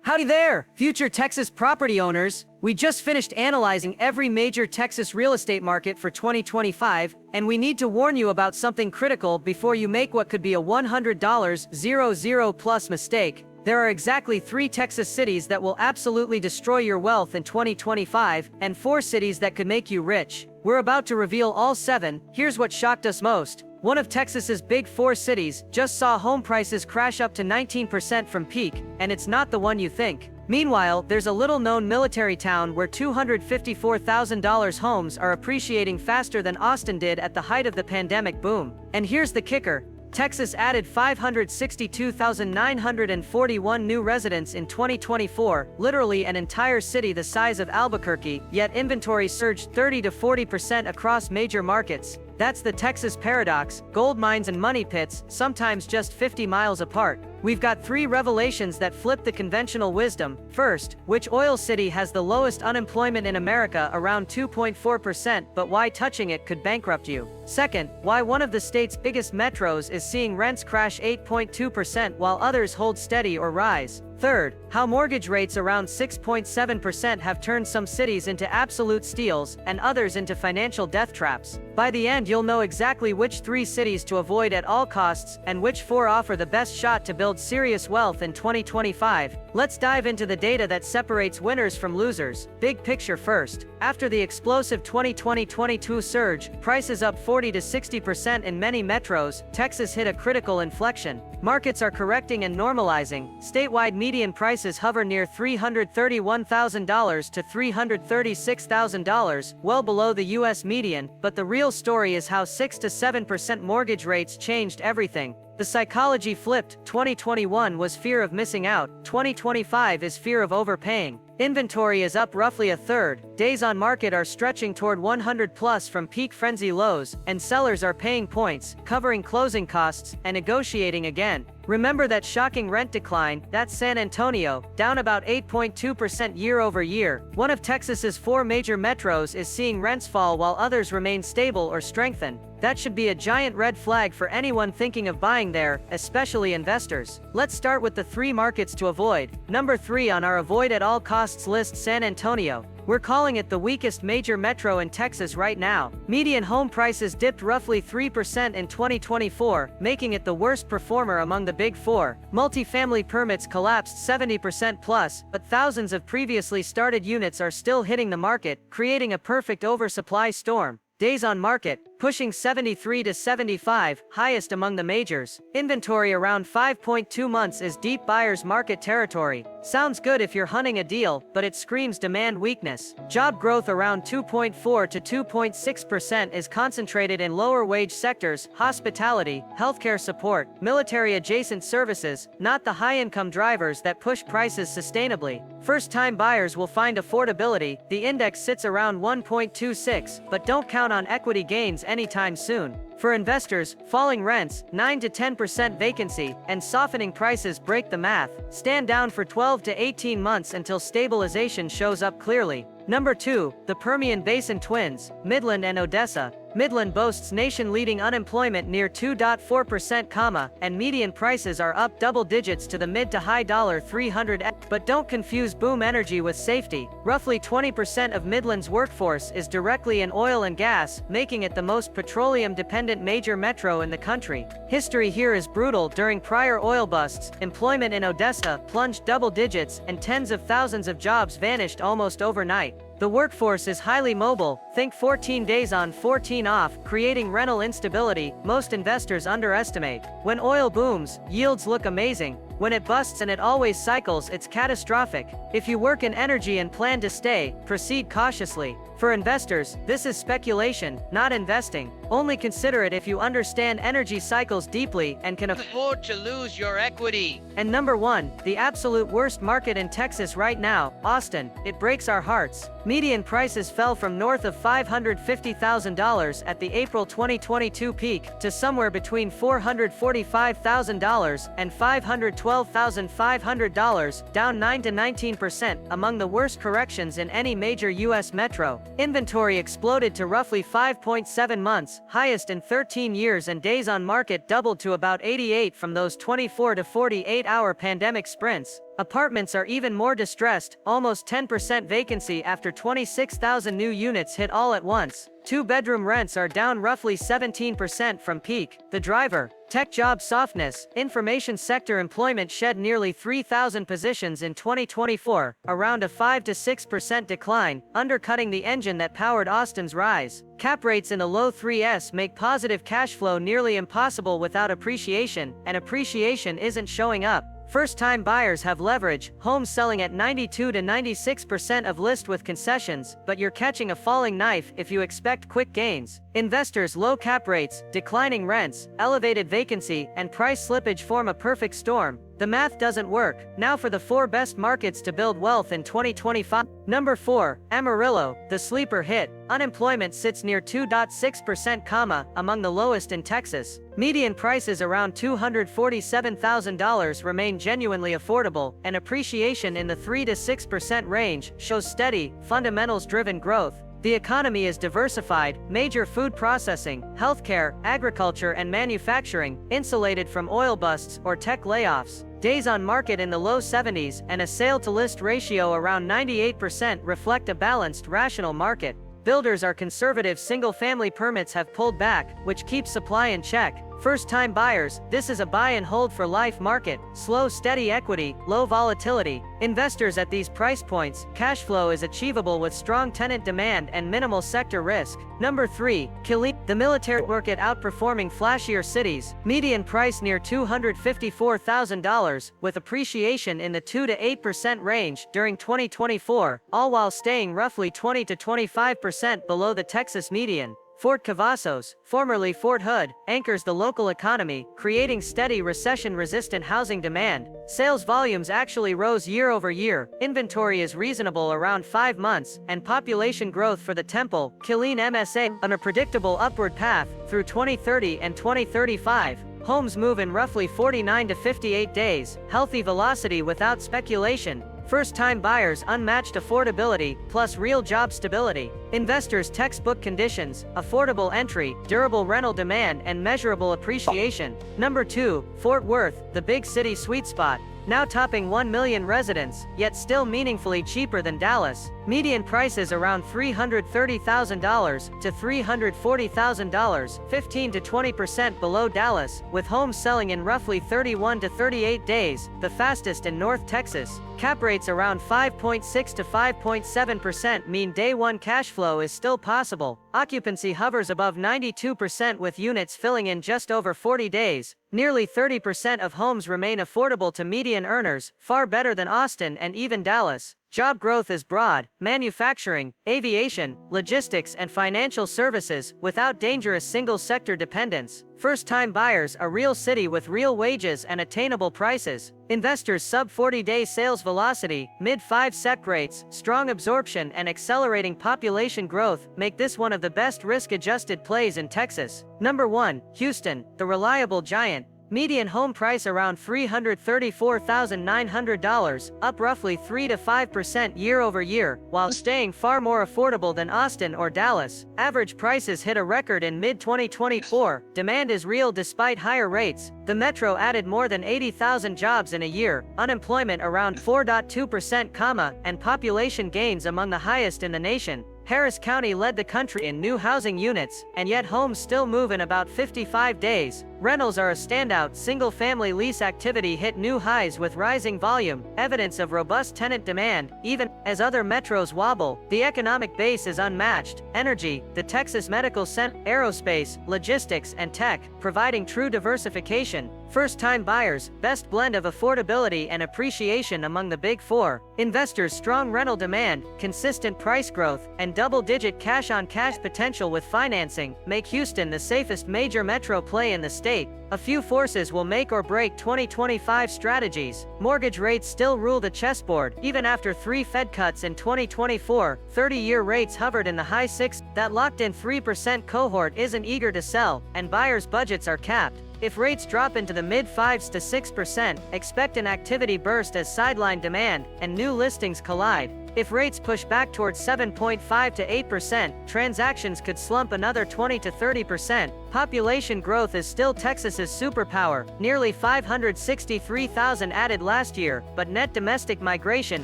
Howdy there, future Texas property owners. We just finished analyzing every major Texas real estate market for 2025, and we need to warn you about something critical before you make what could be a $100 plus mistake. There are exactly 3 Texas cities that will absolutely destroy your wealth in 2025, and 4 cities that could make you rich. We're about to reveal all 7. Here's what shocked us most. One of Texas's big 4 cities just saw home prices crash up to 19% from peak, and it's not the one you think. Meanwhile, there's a little-known military town where $254,000 homes are appreciating faster than Austin did at the height of the pandemic boom. And here's the kicker. Texas added 562,941 new residents in 2024, literally an entire city the size of Albuquerque, yet inventory surged 30 to 40% across major markets. That's the Texas paradox: gold mines and money pits, sometimes just 50 miles apart. We've got 3 revelations that flip the conventional wisdom. First, which oil city has the lowest unemployment in America, around 2.4%, but why touching it could bankrupt you. Second, why one of the state's biggest metros is seeing rents crash 8.2% while others hold steady or rise. Third, how mortgage rates around 6.7% have turned some cities into absolute steals and others into financial death traps. By the end, you'll know exactly which 3 cities to avoid at all costs and which 4 offer the best shot to build serious wealth in 2025. Let's dive into the data that separates winners from losers. Big picture first. After the explosive 2020-22 surge, prices up 40 to 60% in many metros, Texas hit a critical inflection. Markets are correcting and normalizing. Statewide median prices hover near $331,000 to $336,000, well below the U.S. median, but the real story is how 6 to 7% mortgage rates changed everything. The psychology flipped. 2021 was fear of missing out. 2025 is fear of overpaying. Inventory is up roughly a third, days on market are stretching toward 100 plus from peak frenzy lows, and sellers are paying points, covering closing costs, and negotiating again. Remember that shocking rent decline? That's San Antonio, down about 8.2% year over year. One of Texas's 4 major metros is seeing rents fall while others remain stable or strengthen. That should be a giant red flag for anyone thinking of buying there, especially investors. Let's start with the 3 markets to avoid. Number 3 on our avoid at all costs list: San Antonio. We're calling it the weakest major metro in Texas right now. Median home prices dipped roughly 3% in 2024, making it the worst performer among the big 4. Multifamily permits collapsed 70% plus, but thousands of previously started units are still hitting the market, creating a perfect oversupply storm. Days on market, pushing 73 to 75, highest among the majors. Inventory around 5.2 months is deep buyer's market territory. Sounds good if you're hunting a deal, but it screams demand weakness. Job growth around 2.4 to 2.6% is concentrated in lower wage sectors: hospitality, healthcare support, military-adjacent services, not the high-income drivers that push prices sustainably. First-time buyers will find affordability. The index sits around 1.26, but don't count on equity gains anytime soon. For investors, falling rents, 9 to 10% vacancy, and softening prices break the math. Stand down for 12 to 18 months until stabilization shows up clearly. Number 2, the Permian Basin twins, Midland and Odessa. Midland boasts nation-leading unemployment near 2.4%, and median prices are up double digits to the mid to high $300. But don't confuse boom energy with safety. Roughly 20% of Midland's workforce is directly in oil and gas, making it the most petroleum-dependent major metro in the country. History here is brutal. During prior oil busts, employment in Odessa plunged double digits, and tens of thousands of jobs vanished almost overnight. The workforce is highly mobile, think 14 days on 14 off, creating rental instability most investors underestimate. When oil booms, yields look amazing. When it busts, and it always cycles, it's catastrophic. If you work in energy and plan to stay, proceed cautiously. For investors, this is speculation, not investing. Only consider it if you understand energy cycles deeply and can afford to lose your equity. And number 1, the absolute worst market in Texas right now, Austin. It breaks our hearts. Median prices fell from north of $550,000 at the April 2022 peak to somewhere between $445,000 and $512,500, down 9 to 19%, among the worst corrections in any major U.S. metro. Inventory exploded to roughly 5.7 months, highest in 13 years, and days on market doubled to about 88 from those 24 to 48-hour pandemic sprints. Apartments are even more distressed, almost 10% vacancy after 26,000 new units hit all at once. Two-bedroom rents are down roughly 17% from peak. The driver: tech job softness. Information sector employment shed nearly 3,000 positions in 2024, around a 5 to 6% decline, undercutting the engine that powered Austin's rise. Cap rates in the low 3s make positive cash flow nearly impossible without appreciation, and appreciation isn't showing up. First-time buyers have leverage, homes selling at 92 to 96% of list with concessions, but you're catching a falling knife if you expect quick gains. Investors' low cap rates, declining rents, elevated vacancy, and price slippage form a perfect storm. The math doesn't work. Now for the 4 best markets to build wealth in 2025. Number 4, Amarillo, the sleeper hit. Unemployment sits near 2.6%, among the lowest in Texas. Median prices around $247,000 remain genuinely affordable, and appreciation in the 3 to 6% range shows steady, fundamentals-driven growth. The economy is diversified, major food processing, healthcare, agriculture and manufacturing, insulated from oil busts or tech layoffs. Days on market in the low 70s and a sale-to-list ratio around 98% reflect a balanced, rational market. Builders are conservative. Single-family permits have pulled back, which keeps supply in check. First-time buyers, this is a buy-and-hold-for-life market. Slow, steady equity, low volatility. Investors at these price points, cash flow is achievable with strong tenant demand and minimal sector risk. Number 3, Killeen, the military market outperforming flashier cities. Median price near $254,000, with appreciation in the 2 to 8% range during 2024, all while staying roughly 20 to 25% below the Texas median. Fort Cavazos, formerly Fort Hood, anchors the local economy, creating steady recession-resistant housing demand. Sales volumes actually rose year over year, inventory is reasonable around 5 months, and population growth for the Temple, Killeen MSA, on a predictable upward path through 2030 and 2035. Homes move in roughly 49 to 58 days, healthy velocity without speculation. First-time buyers unmatched affordability, plus real job stability. Investors textbook conditions, affordable entry, durable rental demand and measurable appreciation. Number 2, Fort Worth, the big city sweet spot. Now topping 1 million residents, yet still meaningfully cheaper than Dallas. Median prices around $330,000 to $340,000, 15 to 20% below Dallas, with homes selling in roughly 31 to 38 days, the fastest in North Texas. Cap rates around 5.6 to 5.7% mean day one cash flow is still possible. Occupancy hovers above 92% with units filling in just over 40 days. Nearly 30% of homes remain affordable to median earners, far better than Austin and even Dallas. Job growth is broad: manufacturing, aviation, logistics and financial services, without dangerous single-sector dependence. First-time buyers, a real city with real wages and attainable prices. Investors, sub-40-day sales velocity, mid-5 SEP rates, strong absorption and accelerating population growth make this one of the best risk-adjusted plays in Texas. Number 1, Houston, the reliable giant. Median home price around $334,900, up roughly 3 to 5% year over year, while staying far more affordable than Austin or Dallas. Average prices hit a record in mid-2024. Demand is real despite higher rates. The metro added more than 80,000 jobs in a year, unemployment around 4.2%, and population gains among the highest in the nation. Harris County led the country in new housing units, and yet homes still move in about 55 days. Rentals are a standout. Single-family lease activity hit new highs with rising volume, evidence of robust tenant demand. Even as other metros wobble, the economic base is unmatched. Energy, the Texas Medical Center, Aerospace, logistics, and tech, providing true diversification. First-time buyers, best blend of affordability and appreciation among the Big Four. Investors, strong rental demand, consistent price growth, and double-digit cash-on-cash potential with financing make Houston the safest major metro play in the state. A few forces will make or break 2025 strategies. Mortgage rates still rule the chessboard. Even after 3 Fed cuts in 2024, 30-year rates hovered in the high 6s. That locked-in 3% cohort isn't eager to sell, and buyers' budgets are capped. If rates drop into the mid-5s to 6%, expect an activity burst as sideline demand and new listings collide. If rates push back towards 7.5 to 8%, transactions could slump another 20 to 30%. Population growth is still Texas's superpower, nearly 563,000 added last year, but net domestic migration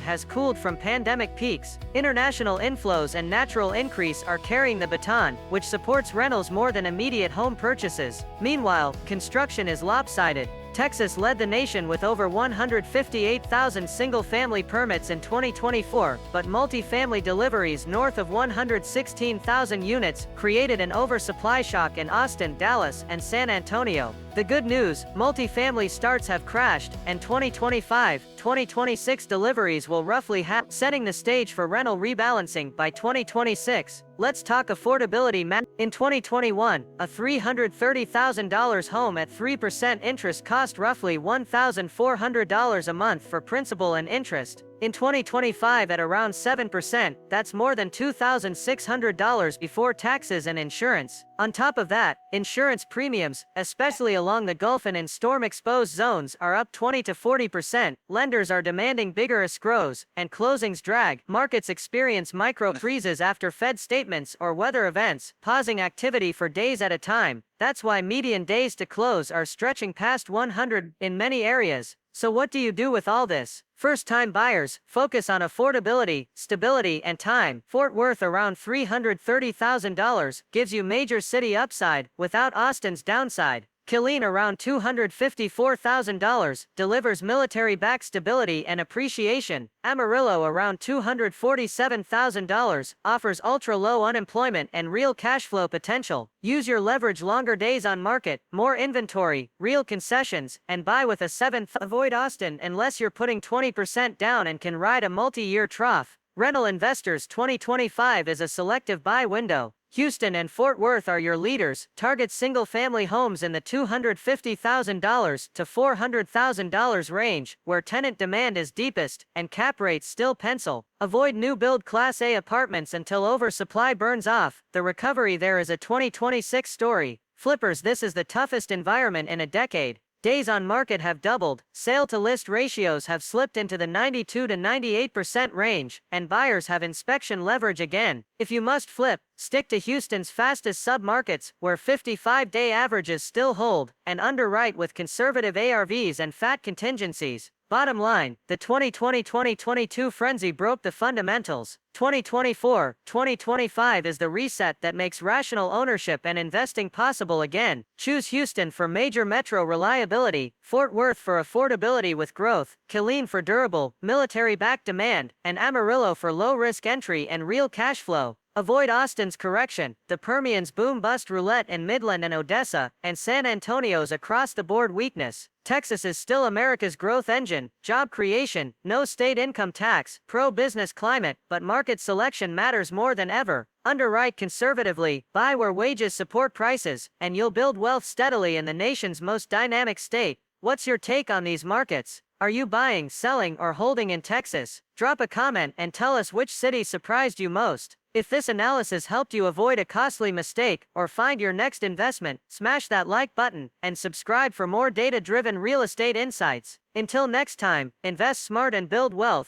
has cooled from pandemic peaks. International inflows and natural increase are carrying the baton, which supports rentals more than immediate home purchases. Meanwhile, construction is lopsided. Texas led the nation with over 158,000 single-family permits in 2024, but multifamily deliveries north of 116,000 units created an oversupply shock in Austin, Dallas, and San Antonio. The good news, multifamily starts have crashed, and 2025-2026 deliveries will roughly setting the stage for rental rebalancing by 2026. Let's talk affordability. In 2021, a $330,000 home at 3% interest cost roughly $1,400 a month for principal and interest. In 2025 at around 7%, that's more than $2,600 before taxes and insurance. On top of that, insurance premiums, especially along the Gulf and in storm-exposed zones, are up 20 to 40%. Lenders are demanding bigger escrows, and closings drag. Markets experience micro-freezes after Fed statements or weather events, pausing activity for days at a time. That's why median days to close are stretching past 100 in many areas. So what do you do with all this? First-time buyers focus on affordability, stability, and time. Fort Worth around $330,000 gives you major city upside without Austin's downside. Killeen around $254,000 delivers military-backed stability and appreciation. Amarillo around $247,000 offers ultra-low unemployment and real cash flow potential. Use your leverage, longer days on market, more inventory, real concessions, and buy with a 7th. Avoid Austin unless you're putting 20% down and can ride a multi-year trough. Rental investors, 2025 is a selective buy window. Houston and Fort Worth are your leaders. Target single-family homes in the $250,000 to $400,000 range, where tenant demand is deepest and cap rates still pencil. Avoid new-build Class A apartments until oversupply burns off. The recovery there is a 2026 story. Flippers, this is the toughest environment in a decade. Days on market have doubled, sale-to-list ratios have slipped into the 92 to 98% range, and buyers have inspection leverage again. If you must flip, stick to Houston's fastest sub-markets, where 55-day averages still hold, and underwrite with conservative ARVs and fat contingencies. Bottom line, the 2020-2022 frenzy broke the fundamentals. 2024-2025 is the reset that makes rational ownership and investing possible again. Choose Houston for major metro reliability, Fort Worth for affordability with growth, Killeen for durable, military-backed demand, and Amarillo for low-risk entry and real cash flow. Avoid Austin's correction, the Permian's boom-bust roulette in Midland and Odessa, and San Antonio's across-the-board weakness. Texas is still America's growth engine, job creation, no state income tax, pro-business climate, but market selection matters more than ever. Underwrite conservatively, buy where wages support prices, and you'll build wealth steadily in the nation's most dynamic state. What's your take on these markets? Are you buying, selling, or holding in Texas? Drop a comment and tell us which city surprised you most. If this analysis helped you avoid a costly mistake or find your next investment, smash that like button and subscribe for more data-driven real estate insights. Until next time, invest smart and build wealth.